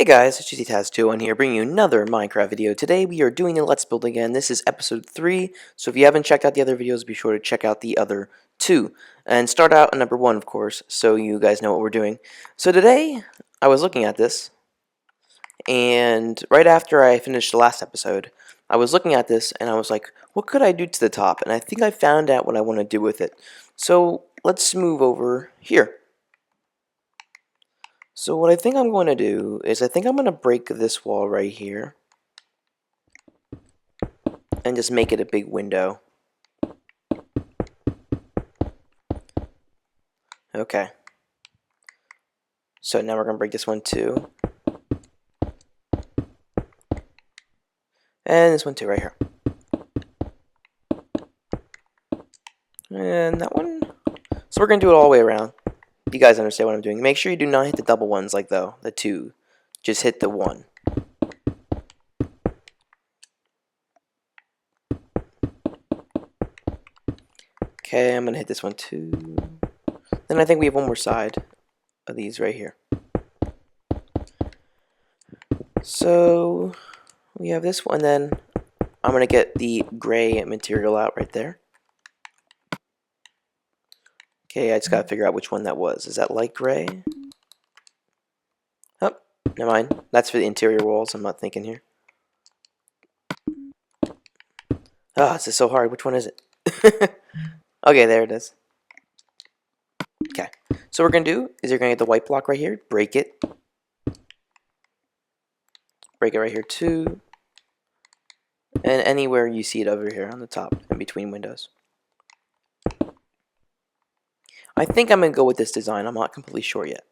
guys, it's GTTaz21 here, bringing you another Minecraft video. Today we are doing a Let's Build again. This is episode 3, so if you haven't checked out the other videos, be sure to check out the other 2. And start out at number 1, of course, so you guys know what we're doing. So today, I was looking at this, and right after I finished the last episode, I was looking at this, and I was like, what could I do to the top? And I think I found out what I want to do with it. So, let's move over here. So what I think I'm going to do is I think I'm going to break this wall right here and just make it a big window. Okay. So now we're going to break this one too. And this one too right here. And that one. So we're going to do it all the way around. You guys understand what I'm doing. Make sure you do not hit the double ones like the 2. Just hit the 1. Okay, I'm going to hit this one too. Then I think we have one more side of these right here. So we have this one, then I'm going to get the gray material out right there. Okay, I just gotta figure out which one that was. Is that light gray? Oh, never mind. That's for the interior walls. I'm not thinking here. Ah, this is so hard. Which one is it? Okay, there it is. Okay, so what we're gonna do is you're gonna get the white block right here, break it. Break it right here too. And anywhere you see it over here on the top, in between windows. I think I'm going to go with this design. I'm not completely sure yet.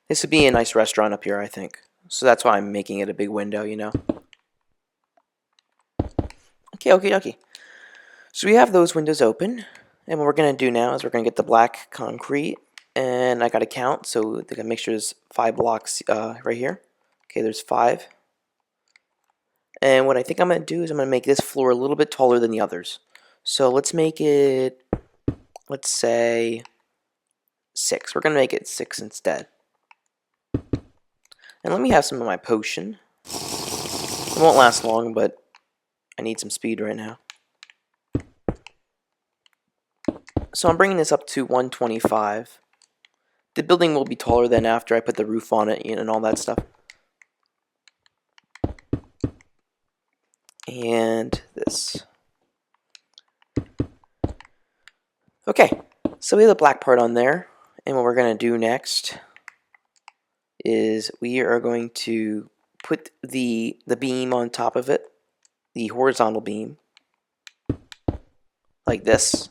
This would be a nice restaurant up here, I think. So that's why I'm making it a big window, you know. Okay. So we have those windows open. And what we're going to do now is we're going to get the black concrete. And I got to count. So I make sure there's 5 blocks right here. Okay, there's 5. And what I think I'm going to do is I'm going to make this floor a little bit taller than the others. So let's make it... let's say 6. We're going to make it 6 instead. And let me have some of my potion. It won't last long, but I need some speed right now. So I'm bringing this up to 125. The building will be taller than after I put the roof on it and all that stuff. And this. Okay, so we have the black part on there, and what we're going to do next is we are going to put the beam on top of it, the horizontal beam, like this.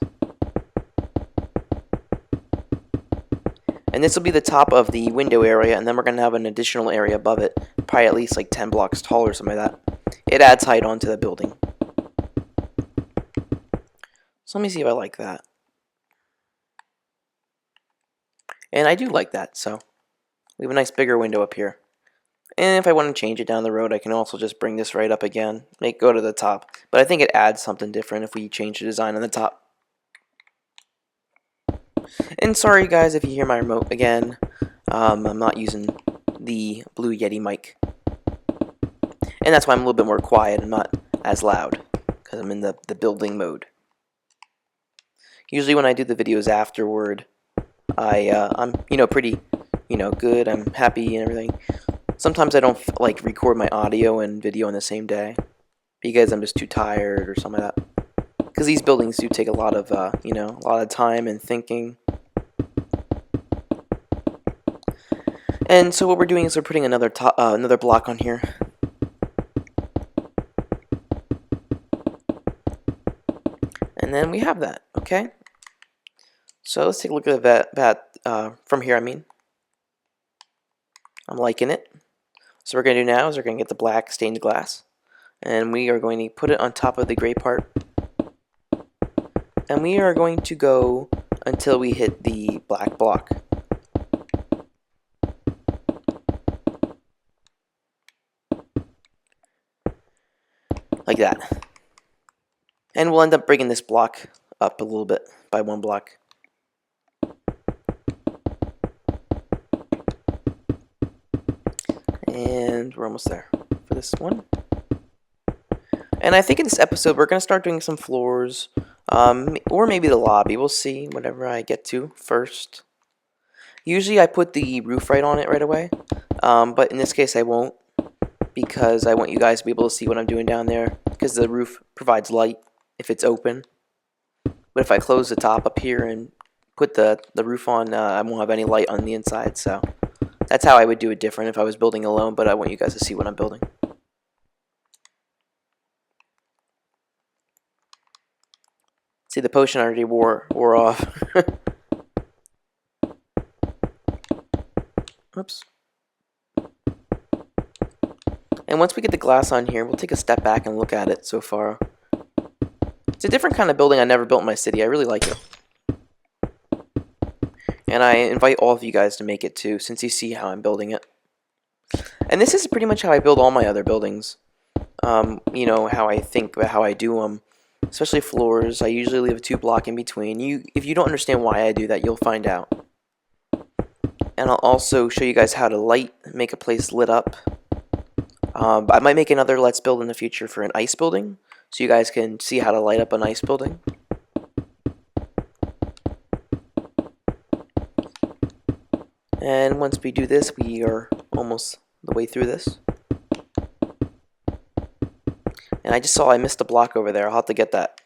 And this will be the top of the window area, and then we're going to have an additional area above it, probably at least like 10 blocks tall or something like that. It adds height onto the building. So let me see if I like that. And I do like that, so we have a nice bigger window up here. And if I want to change it down the road, I can also just bring this right up again, go to the top. But I think it adds something different if we change the design on the top. And sorry guys if you hear my remote again. I'm not using the Blue Yeti mic. And that's why I'm a little bit more quiet and not as loud, because I'm in the building mode. Usually when I do the videos afterward, I'm pretty good. I'm happy and everything. Sometimes I don't like record my audio and video on the same day because I'm just too tired or something like that. Because these buildings do take a lot of a lot of time and thinking. And so what we're doing is we're putting another block on here. And then we have that. Okay. So let's take a look at that from here, I'm liking it. So what we're going to do now is we're going to get the black stained glass. And we are going to put it on top of the gray part. And we are going to go until we hit the black block. Like that. And we'll end up bringing this block up a little bit by 1 block. And we're almost there for this one. And I think in this episode we're going to start doing some floors, or maybe the lobby. We'll see whatever I get to first. Usually I put the roof right on it right away, but in this case I won't, because I want you guys to be able to see what I'm doing down there, because the roof provides light if it's open. But if I close the top up here and put the roof on, I won't have any light on the inside, so that's how I would do it different if I was building alone, but I want you guys to see what I'm building. See, the potion already wore off. Oops. And once we get the glass on here, we'll take a step back and look at it so far. It's a different kind of building I never built in my city. I really like it. And I invite all of you guys to make it too, since you see how I'm building it. And this is pretty much how I build all my other buildings. You know, how I think about how I do them. Especially floors, I usually leave a 2-block in between. If you don't understand why I do that, you'll find out. And I'll also show you guys how to make a place lit up. I might make another Let's Build in the future for an ice building, so you guys can see how to light up an ice building. And once we do this, we are almost the way through this. And I just saw I missed a block over there. I'll have to get that.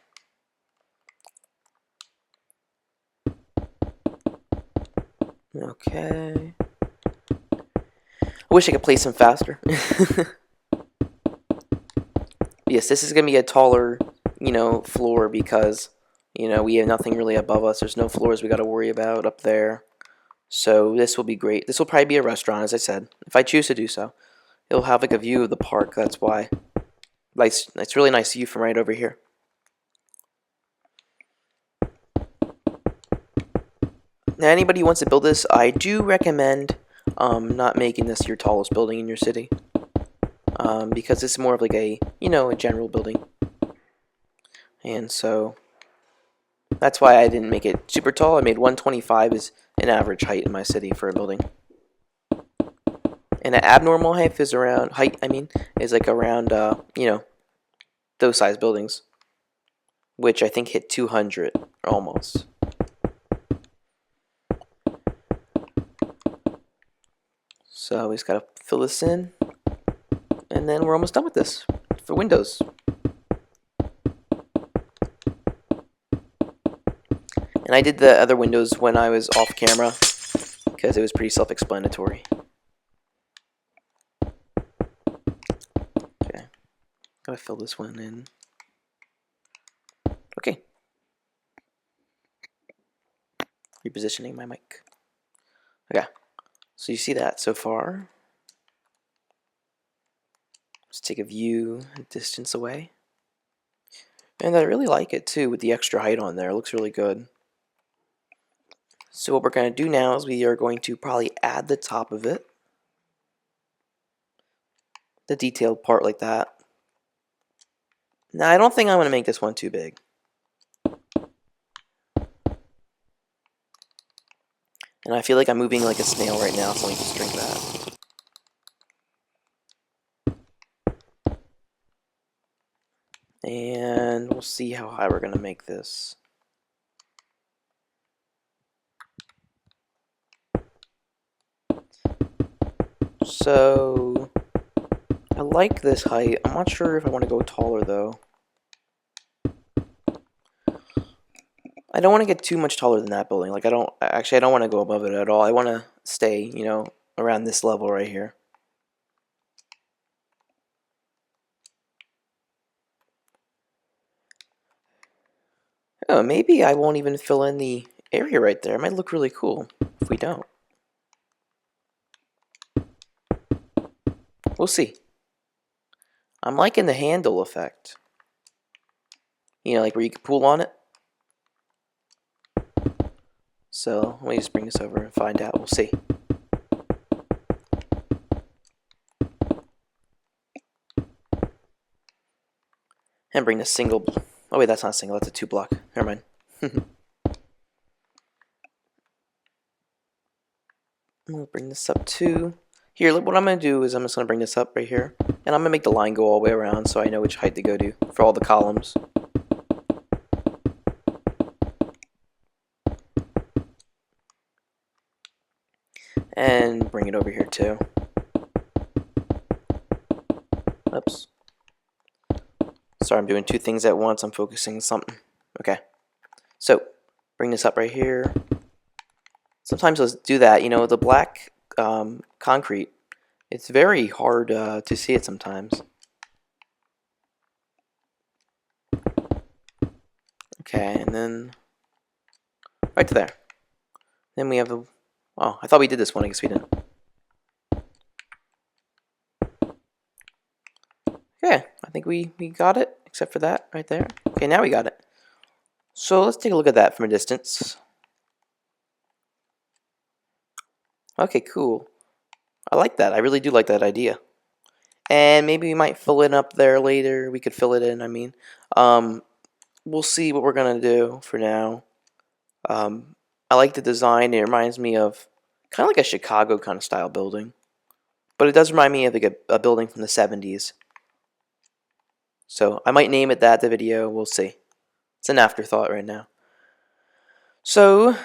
Okay. I wish I could place them faster. Yes, this is going to be a taller, floor because, we have nothing really above us. There's no floors we got to worry about up there. So this will be great. This will probably be a restaurant, as I said, if I choose to do so. It'll have like a view of the park, that's why. It's really nice view from right over here. Now, anybody who wants to build this, I do recommend not making this your tallest building in your city. Because it's more of like a general building. And so that's why I didn't make it super tall. I made 125 as an average height in my city for a building. And an abnormal height is around those size buildings, which I think hit 200 almost. So we just gotta fill this in, and then we're almost done with this for windows. And I did the other windows when I was off camera because it was pretty self-explanatory. Okay, gotta fill this one in. Okay. Repositioning my mic. Okay, so you see that so far. Let's take a view a distance away. And I really like it too with the extra height on there. It looks really good. So what we're going to do now is we are going to probably add the top of it. The detailed part like that. Now I don't think I'm going to make this one too big. And I feel like I'm moving like a snail right now, so let me just drink that. And we'll see how high we're going to make this. So I like this height. I'm not sure if I want to go taller though. I don't want to get too much taller than that building. Like I don't want to go above it at all. I want to stay, around this level right here. Oh, maybe I won't even fill in the area right there. It might look really cool if we don't. We'll see. I'm liking the handle effect. Like where you can pull on it. So let me just bring this over and find out. We'll see. And bring the single. Oh wait, that's not single. That's a 2-block. Never mind. We'll bring this up too. Here, what I'm going to do is I'm just going to bring this up right here, and I'm going to make the line go all the way around so I know which height to go to for all the columns. And bring it over here too. Oops. Sorry, I'm doing two things at once. I'm focusing on something. Okay. So, bring this up right here. Sometimes let's do that. You know, the black concrete, it's very hard to see it sometimes. Okay, and then right to there. Then we have the... Oh, I thought we did this one. I guess we didn't. Okay, I think we got it, except for that right there. Okay, now we got it. So let's take a look at that from a distance. Okay, cool. I like that. I really do like that idea. And maybe we might fill it up there later. We could fill it in, I mean. We'll see what we're going to do for now. I like the design. It reminds me of kind of like a Chicago kind of style building. But it does remind me of like a building from the 70's. So I might name it that, the video. We'll see. It's an afterthought right now. So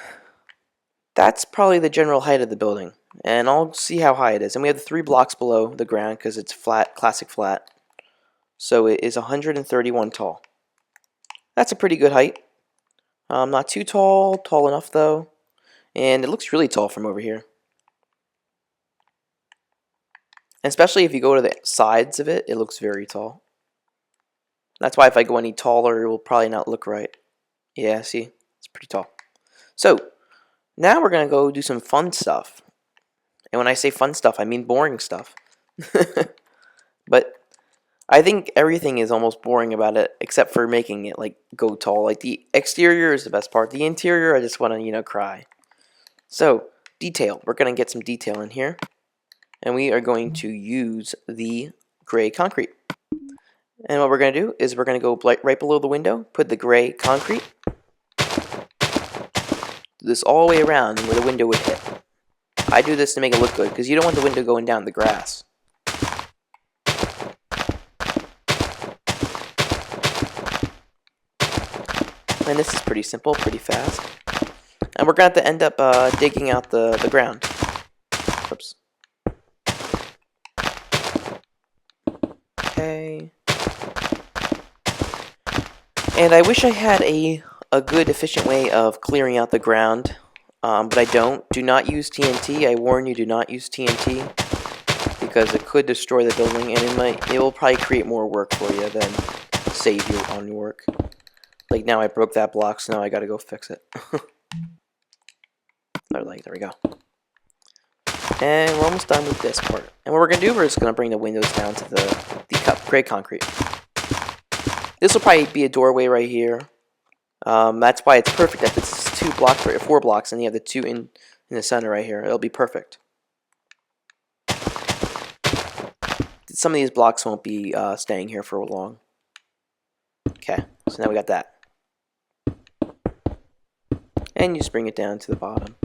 that's probably the general height of the building. And I'll see how high it is. And we have the 3 blocks below the ground because it's flat, classic flat. So it is 131 tall. That's a pretty good height. Not too tall, tall enough though. And it looks really tall from over here. And especially if you go to the sides of it, it looks very tall. That's why if I go any taller, it will probably not look right. Yeah, see? It's pretty tall. So, now we're going to go do some fun stuff. And when I say fun stuff, I mean boring stuff. But I think everything is almost boring about it, except for making it like go tall. Like the exterior is the best part. The interior, I just want to, cry. So, detail. We're going to get some detail in here. And we are going to use the gray concrete. And what we're going to do is we're going to go right below the window, put the gray concrete. Do this all the way around where the window would hit. I do this to make it look good, because you don't want the window going down the grass. And this is pretty simple, pretty fast. And we're going to have to end up digging out the ground. Oops. Okay. And I wish I had a good, efficient way of clearing out the ground. But I don't. Do not use TNT. I warn you, do not use TNT. Because it could destroy the building, and it will probably create more work for you than save you on your work. Like now I broke that block, so now I gotta go fix it. There we go. And we're almost done with this part. And what we're gonna do, we're just gonna bring the windows down to the gray concrete. This will probably be a doorway right here. That's why it's perfect that this is 4 blocks, and you have the 2 in the center right here. It'll be perfect. Some of these blocks won't be staying here for long. Okay, so now we got that. And you just bring it down to the bottom.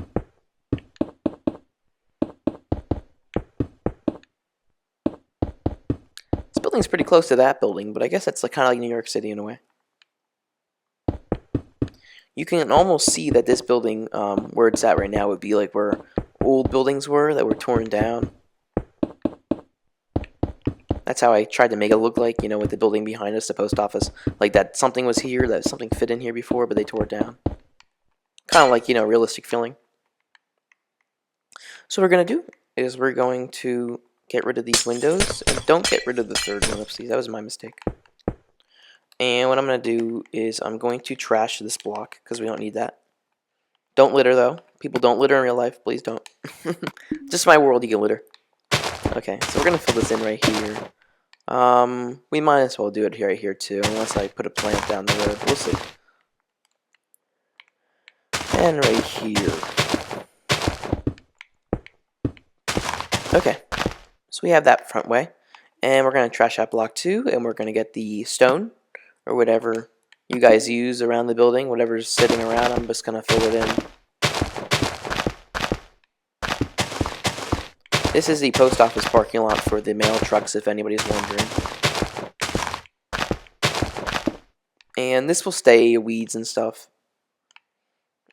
This building's pretty close to that building, but I guess it's kind of like New York City in a way. You can almost see that this building, where it's at right now, would be like where old buildings were that were torn down. That's how I tried to make it look like, with the building behind us, the post office. Like that something was here, that something fit in here before, but they tore it down. Kind of like, realistic feeling. So what we're going to do is we're going to get rid of these windows. And don't get rid of the third one. Oopsies, that was my mistake. And what I'm going to do is I'm going to trash this block, because we don't need that. Don't litter, though. People don't litter in real life. Please don't. Just my world, you can litter. Okay, so we're going to fill this in right here. We might as well do it right here, too, unless I put a plant down the road. We'll see. And right here. Okay, so we have that front way. And we're going to trash that block, too, and we're going to get the stone, or whatever you guys use around the building, whatever's sitting around. I'm just going to fill it in. This is the post office parking lot for the mail trucks, if anybody's wondering. And this will stay weeds and stuff.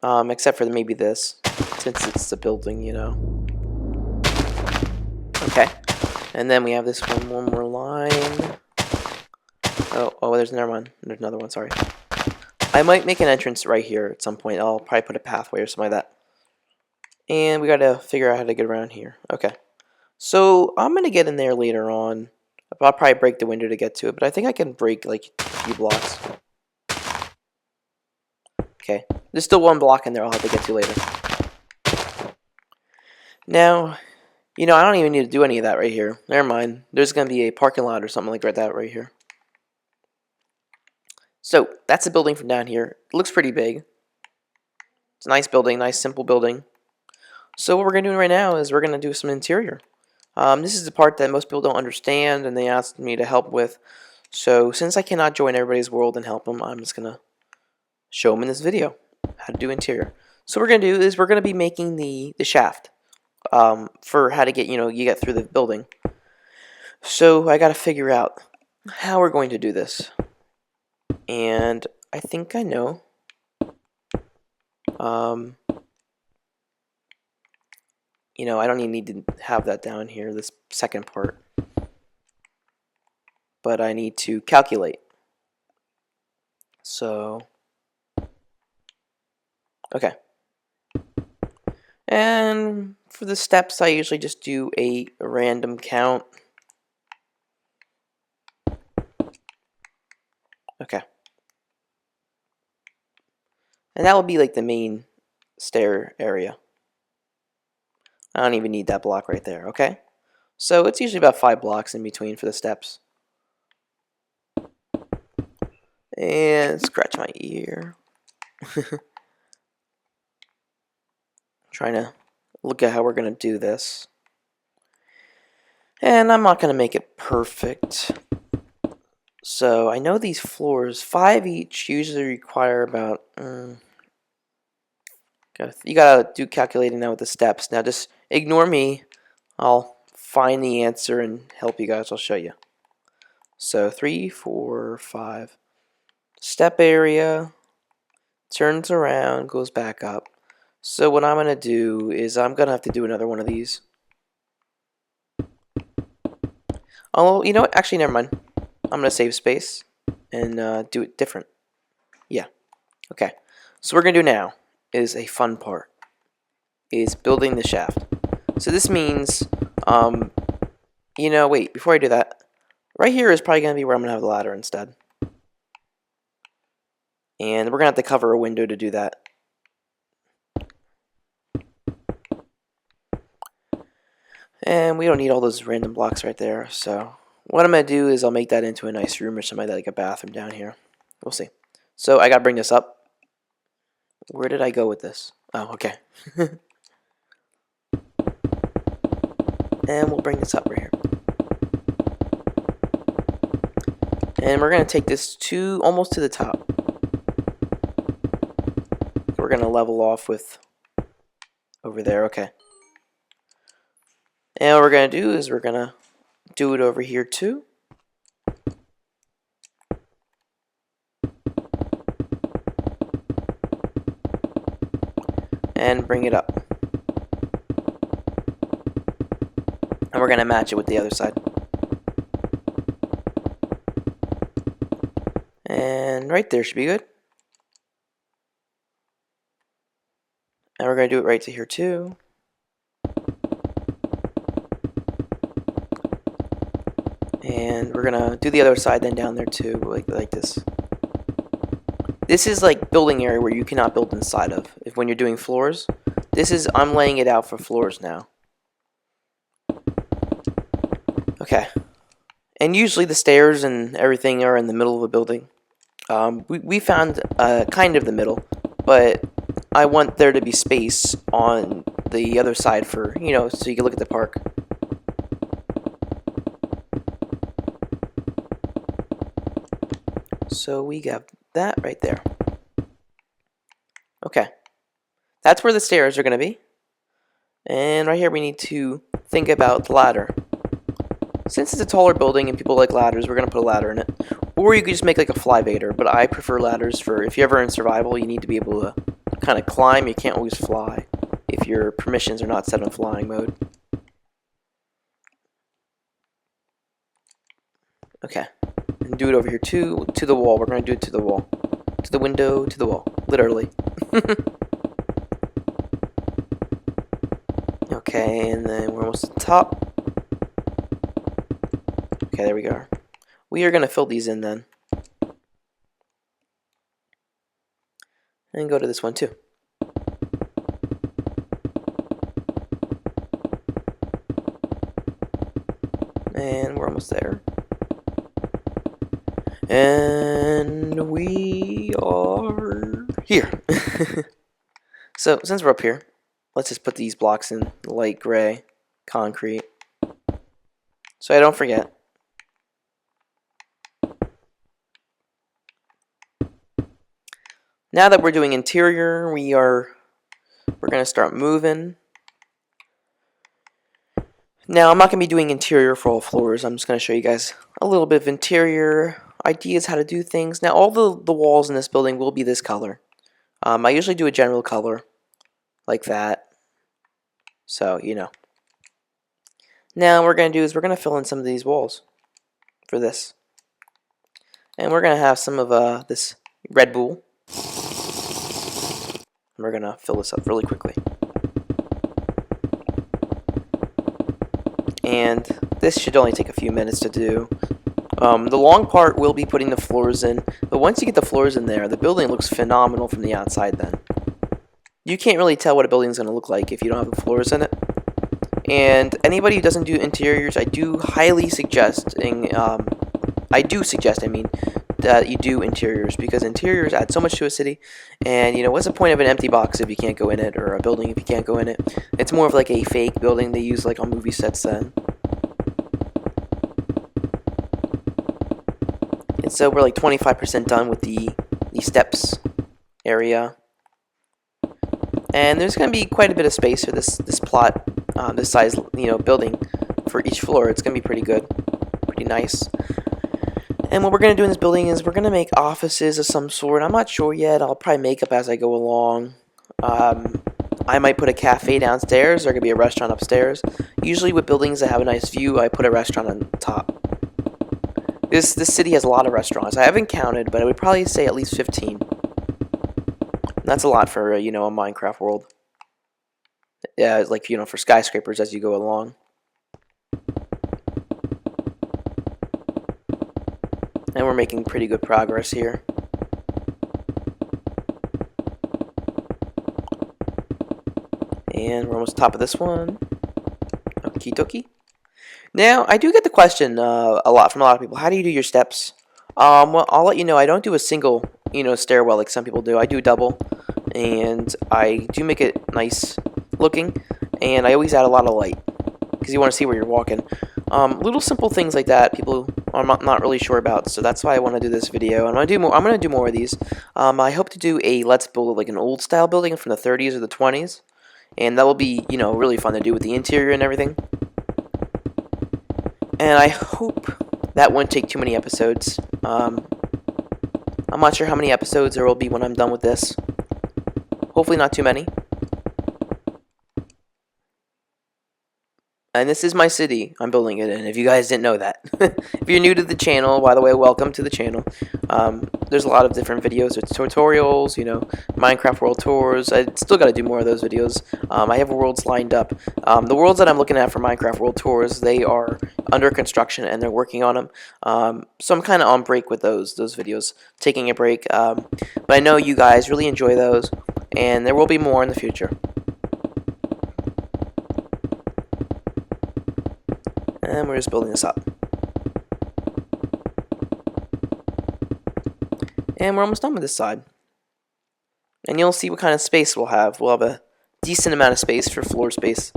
Except for maybe this, since it's the building, you know. Okay. And then we have this one more line. Oh, never mind. There's another one, sorry. I might make an entrance right here at some point. I'll probably put a pathway or something like that. And we gotta figure out how to get around here. Okay. So I'm gonna get in there later on. I'll probably break the window to get to it, but I think I can break like a few blocks. Okay. There's still one block in there I'll have to get to later. Now, you know, I don't even need to do any of that right here. Never mind. There's gonna be a parking lot or something like that right here. So that's the building from down here. It looks pretty big. It's a nice building, nice simple building. So what we're gonna do right now is we're gonna do some interior. This is the part that most people don't understand, and they asked me to help with. So since I cannot join everybody's world and help them, I'm just gonna show them in this video how to do interior. So what we're gonna do is we're gonna be making the shaft for how to get you get through the building. So I gotta figure out how we're going to do this. And I think I know. You know, I don't even need to have that down here, this second part. But I need to calculate. So, okay. And for the steps, I usually just do a random count. Okay. And that will be like the main stair area. I don't even need that block right there, okay? So it's usually about 5 blocks in between for the steps. And scratch my ear. Trying to look at how we're going to do this. And I'm not going to make it perfect. So I know these floors, 5 each, usually require about... you gotta do calculating now with the steps. Now just ignore me. I'll find the answer and help you guys. I'll show you. So 3, 4, 5. Step area, turns around, goes back up. So what I'm gonna do is I'm gonna have to do another one of these. Oh, you know what? Actually, never mind. I'm gonna save space and do it different. Yeah. Okay. So what we're gonna do now is a fun part. Is building the shaft. So this means, you know, wait, before I do that, right here is probably gonna be where I'm gonna have the ladder instead. And we're gonna have to cover a window to do that. And we don't need all those random blocks right there. So what I'm gonna do is I'll make that into a nice room or something like a bathroom down here. We'll see. So I gotta bring this up. Where did I go with this? Oh, okay. And we'll bring this up right here. And we're gonna take this to almost to the top. We're gonna level off with over there, okay. And what we're gonna do is we're gonna do it over here too. And bring it up. And we're gonna match it with the other side. And right there should be good. And we're gonna do it right to here too. And we're gonna do the other side then down there too, like this. This is like building area where you cannot build inside of. If when you're doing floors, this is I'm laying it out for floors now. Okay. And usually the stairs and everything are in the middle of a building. We found kind of the middle, but I want there to be space on the other side for, you know, so you can look at the park. So we got that right there. Okay. That's where the stairs are going to be. And right here we need to think about the ladder. Since it's a taller building and people like ladders, we're going to put a ladder in it. Or you could just make like a flyvator, but I prefer ladders for if you're ever in survival, you need to be able to kind of climb. You can't always fly if your permissions are not set on flying mode. Okay, and do it over here too, to the wall. We're going to do it to the wall. To the window, to the wall. Literally. Okay, and then we're almost at the top. Okay, there we go. We are going to fill these in then. And go to this one too. And we're almost there. And we are here. So, since we're up here, let's just put these blocks in light gray concrete. So I don't forget. Now that we're doing interior, we're going to start moving. Now, I'm not going to be doing interior for all floors. I'm just going to show you guys a little bit of interior ideas, how to do things. Now, all the walls in this building will be this color. I usually do a general color like that. So, you know. Now, what we're going to do is we're going to fill in some of these walls for this. And we're going to have some of this Red Bull. We're going to fill this up really quickly. And this should only take a few minutes to do. The long part will be putting the floors in, but once you get the floors in there, the building looks phenomenal from the outside then. You can't really tell what a building is going to look like if you don't have the floors in it. And anybody who doesn't do interiors, I do suggest, that you do interiors, because interiors add so much to a city. And, you know, what's the point of an empty box if you can't go in it, or a building if you can't go in it? It's more of like a fake building they use like on movie sets then. And so we're like 25% done with the steps area. And there's going to be quite a bit of space for this plot, this size, you know, building for each floor. It's going to be pretty good, pretty nice. And what we're going to do in this building is we're going to make offices of some sort. I'm not sure yet. I'll probably make up as I go along. I might put a cafe downstairs. There could be a restaurant upstairs. Usually with buildings that have a nice view, I put a restaurant on top. This city has a lot of restaurants. I haven't counted, but I would probably say at least 15. That's a lot for, you know, a Minecraft world. Yeah, like, you know, for skyscrapers as you go along. And we're making pretty good progress here. And we're almost top of this one. Okie dokie. Now, I do get the question a lot from a lot of people. How do you do your steps? Well, I'll let you know. I don't do a single, you know, stairwell like some people do. I do double. And I do make it nice looking. And I always add a lot of light, because you want to see where you're walking. Little simple things like that people are not really sure about, so that's why I want to do this video. And I'm going to do more of these. I hope to do a let's build like an old style building from the 30s or the 20s, and that will be, you know, really fun to do with the interior and everything. And I hope that won't take too many episodes. I'm not sure how many episodes there will be when I'm done with this. Hopefully not too many. And this is my city I'm building it in, if you guys didn't know that. If you're new to the channel, by the way, welcome to the channel. There's a lot of different videos. It's tutorials, you know, Minecraft world tours. I still got to do more of those videos. I have worlds lined up. The worlds that I'm looking at for Minecraft world tours, they are under construction and they're working on them. So I'm kind of on break with those videos, taking a break. But I know you guys really enjoy those, and there will be more in the future. And we're just building this up. And we're almost done with this side. And you'll see what kind of space we'll have. We'll have a decent amount of space for floor space.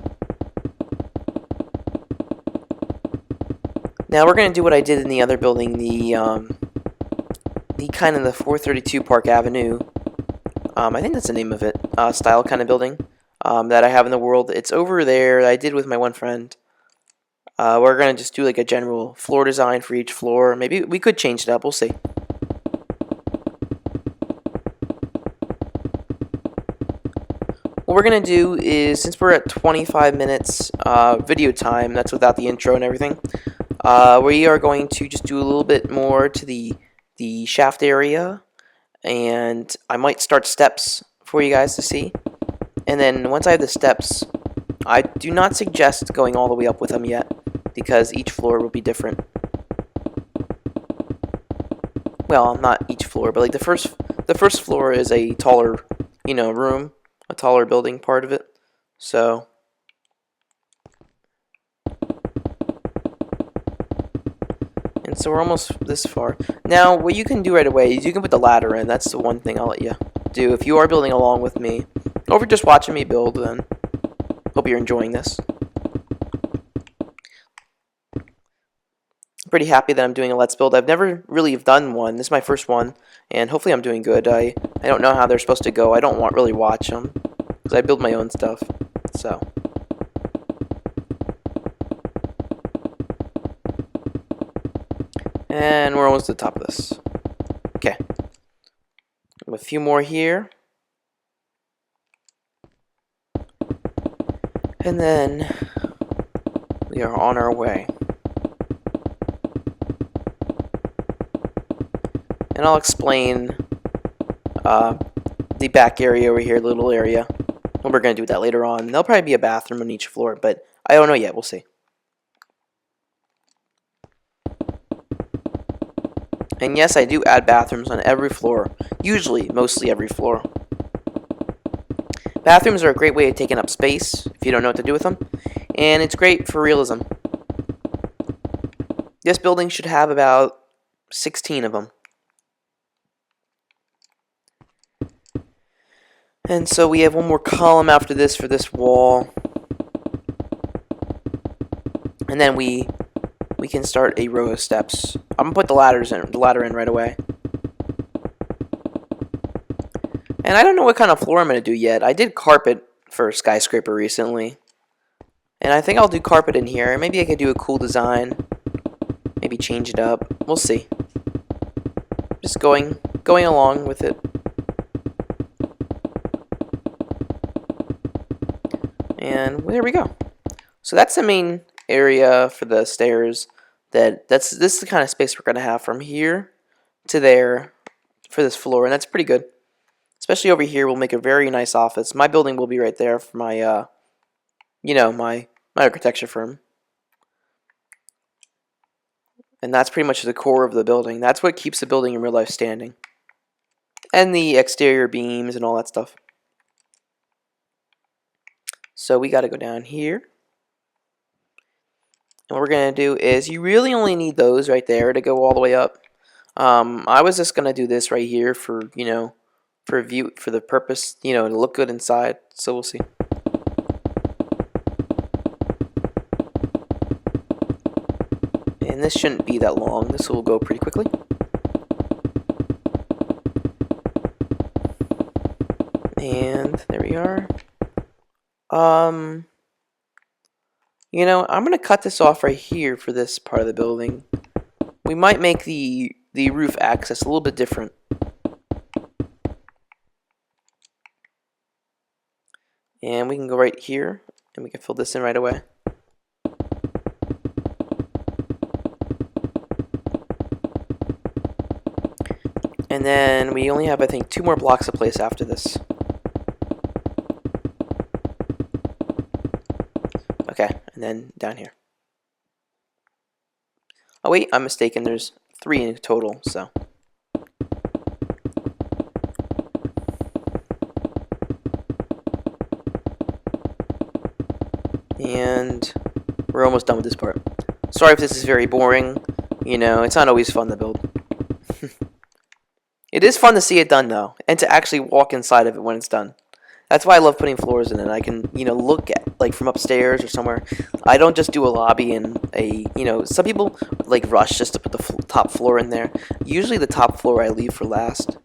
Now we're going to do what I did in the other building, the kind of the 432 Park Avenue. I think that's the name of it. Style kind of building that I have in the world. It's over there. I did with my one friend. We're going to just do like a general floor design for each floor. Maybe we could change it up. We'll see. What we're going to do is, since we're at 25 minutes video time, that's without the intro and everything, we are going to just do a little bit more to the shaft area, and I might start steps for you guys to see. And then once I have the steps, I do not suggest going all the way up with them yet, because each floor will be different. Well, not each floor, but like the first floor is a taller, room, a taller building part of it. So we're almost this far. Now, what you can do right away is you can put the ladder in. That's the one thing I'll let you do if you are building along with me. Or if you're just watching me build, then hope you're enjoying this. I'm pretty happy that I'm doing a Let's Build. I've never really done one. This is my first one, and hopefully I'm doing good. I don't know how they're supposed to go. I don't really watch them, because I build my own stuff. So and we're almost at the top of this. Okay. A few more here. And then we are on our way. And I'll explain the back area over here, little area. And we're going to do that later on. There'll probably be a bathroom on each floor, but I don't know yet. We'll see. And yes, I do add bathrooms on every floor. Usually, mostly every floor. Bathrooms are a great way of taking up space if you don't know what to do with them. And it's great for realism. This building should have about 16 of them. And so we have one more column after this for this wall. And then we can start a row of steps. I'm going to put the ladder in right away. And I don't know what kind of floor I'm going to do yet. I did carpet for Skyscraper recently. And I think I'll do carpet in here. Maybe I could do a cool design. Maybe change it up. We'll see. Just going along with it. And there we go. So that's the main area for the stairs. This is the kind of space we're going to have from here to there for this floor, and that's pretty good. Especially over here, we'll make a very nice office. My building will be right there for my, my architecture firm. And that's pretty much the core of the building. That's what keeps the building in real life standing. And the exterior beams and all that stuff. So we got to go down here. And what we're going to do is, you really only need those right there to go all the way up. I was just going to do this right here for, for the purpose, to look good inside. So we'll see. And this shouldn't be that long. This will go pretty quickly. And there we are. I'm going to cut this off right here for this part of the building. We might make the roof access a little bit different. And we can go right here, and we can fill this in right away. And then we only have, I think, 2 more blocks to place after this. Okay, and then down here. Oh wait, I'm mistaken. There's 3 in total, so. And we're almost done with this part. Sorry if this is very boring. It's not always fun to build. It is fun to see it done, though, and to actually walk inside of it when it's done. That's why I love putting floors in it. I can, look at, like, from upstairs or somewhere. I don't just do a lobby and some people, like, rush just to put the top floor in there. Usually the top floor I leave for last.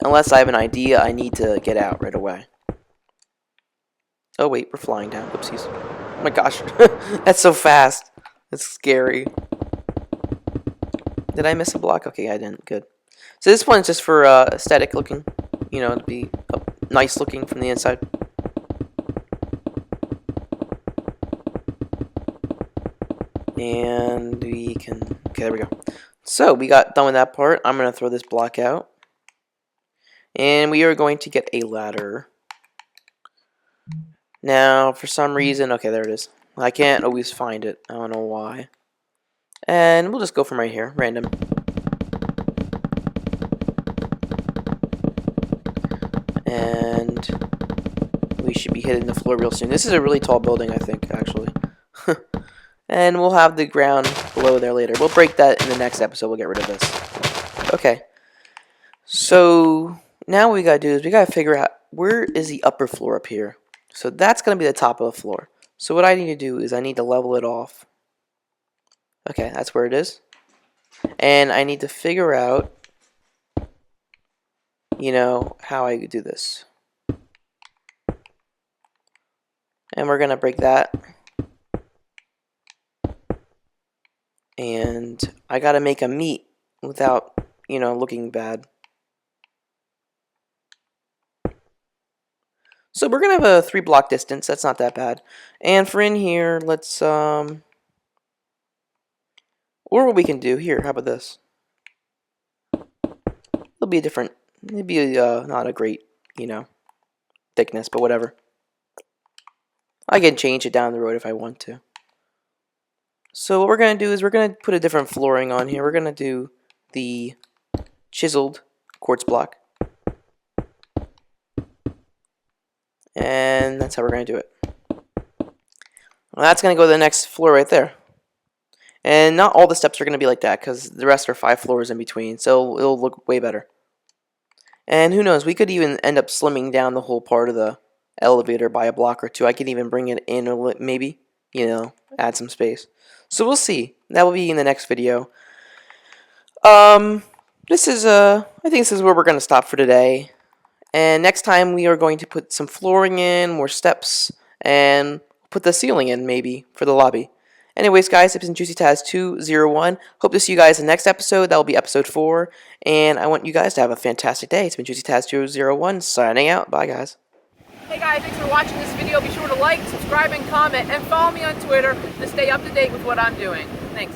Unless I have an idea I need to get out right away. Oh, wait, we're flying down. Oopsies. Oh, my gosh. That's so fast. It's scary. Did I miss a block? Okay, I didn't. Good. So this one's just for aesthetic looking. You know, to be nice looking from the inside. And we can... Okay, there we go. So, we got done with that part. I'm going to throw this block out. And we are going to get a ladder. Now, for some reason... Okay, there it is. I can't always find it. I don't know why. And we'll just go from right here. Random. And we should be hitting the floor real soon. This is a really tall building, I think, actually. And we'll have the ground below there later. We'll break that in the next episode. We'll get rid of this. Okay. So now what we gotta do is we gotta figure out where is the upper floor up here. So that's gonna be the top of the floor. So what I need to do is I need to level it off. Okay, that's where it is. And I need to figure out, you know, how I do this. And we're gonna break that. And I gotta make a meet without, you know, looking bad. So we're gonna have a 3-block distance. That's not that bad. And for in here, let's or what we can do here. How about this? It'll be a different. It'll be not a great, you know, thickness, but whatever. I can change it down the road if I want to. So what we're gonna do is we're gonna put a different flooring on here. We're gonna do the chiseled quartz block. And that's how we're going to do it. Well, that's going to go to the next floor right there. And not all the steps are going to be like that, because the rest are 5 floors in between, so it'll look way better. And who knows, we could even end up slimming down the whole part of the elevator by a block or two. I could even bring it in, or maybe, you know, add some space. So we'll see. That will be in the next video. This is, I think this is where we're going to stop for today. And next time we are going to put some flooring in, more steps, and put the ceiling in maybe for the lobby. Anyways, guys, it's been JuicyTaz201. Hope to see you guys in the next episode. That will be episode 4. And I want you guys to have a fantastic day. It's been JuicyTaz201 signing out. Bye, guys. Hey guys, thanks for watching this video. Be sure to like, subscribe, and comment, and follow me on Twitter to stay up to date with what I'm doing. Thanks.